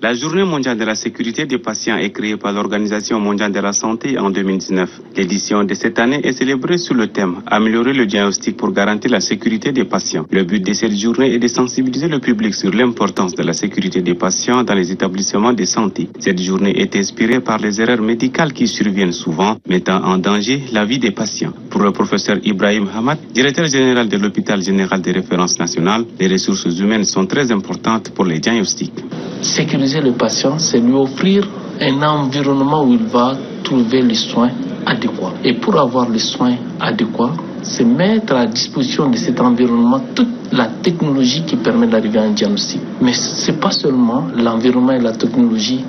La Journée mondiale de la sécurité des patients est créée par l'Organisation mondiale de la santé en 2019. L'édition de cette année est célébrée sous le thème « Améliorer le diagnostic pour garantir la sécurité des patients ». Le but de cette journée est de sensibiliser le public sur l'importance de la sécurité des patients dans les établissements de santé. Cette journée est inspirée par les erreurs médicales qui surviennent souvent, mettant en danger la vie des patients. Pour le professeur Ibrahim Hamad, directeur général de l'hôpital général de référence nationale, les ressources humaines sont très importantes pour les diagnostics. Sécuriser le patient, c'est lui offrir un environnement où il va trouver les soins adéquats. Et pour avoir les soins adéquats, c'est mettre à disposition de cet environnement toute la technologie qui permet d'arriver à un diagnostic. Mais ce n'est pas seulement l'environnement et la technologie.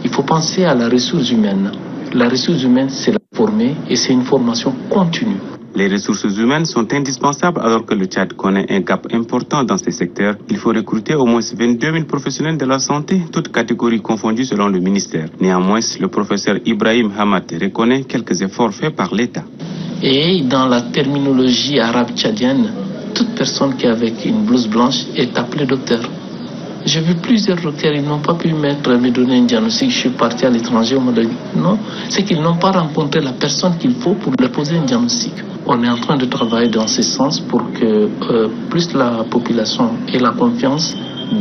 Il faut penser à la ressource humaine. La ressource humaine, c'est la former et c'est une formation continue. Les ressources humaines sont indispensables alors que le Tchad connaît un gap important dans ces secteurs. Il faut recruter au moins 22 000 professionnels de la santé, toutes catégories confondues selon le ministère. Néanmoins, le professeur Ibrahim Hamad reconnaît quelques efforts faits par l'État. Et dans la terminologie arabe tchadienne, toute personne qui est avec une blouse blanche est appelée docteur. J'ai vu plusieurs docteurs, ils n'ont pas pu me donner un diagnostic. Je suis parti à l'étranger, on m'a dit non, c'est qu'ils n'ont pas rencontré la personne qu'il faut pour leur poser un diagnostic. On est en train de travailler dans ce sens pour que plus la population ait la confiance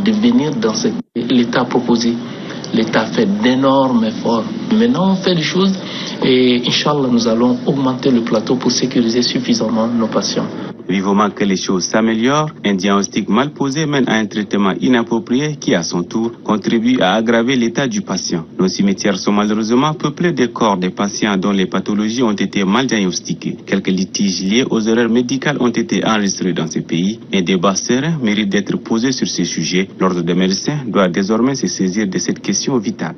de venir dans ce que l'État a proposé. L'État fait d'énormes efforts. Maintenant, on fait des choses et Inch'Allah, nous allons augmenter le plateau pour sécuriser suffisamment nos patients. Vivement que les choses s'améliorent, un diagnostic mal posé mène à un traitement inapproprié qui, à son tour, contribue à aggraver l'état du patient. Nos cimetières sont malheureusement peuplés de corps des patients dont les pathologies ont été mal diagnostiquées. Quelques litiges liés aux erreurs médicales ont été enregistrés dans ces pays. Un débat serein mérite d'être posé sur ces sujets. L'ordre des médecins doit désormais se saisir de cette question vitale.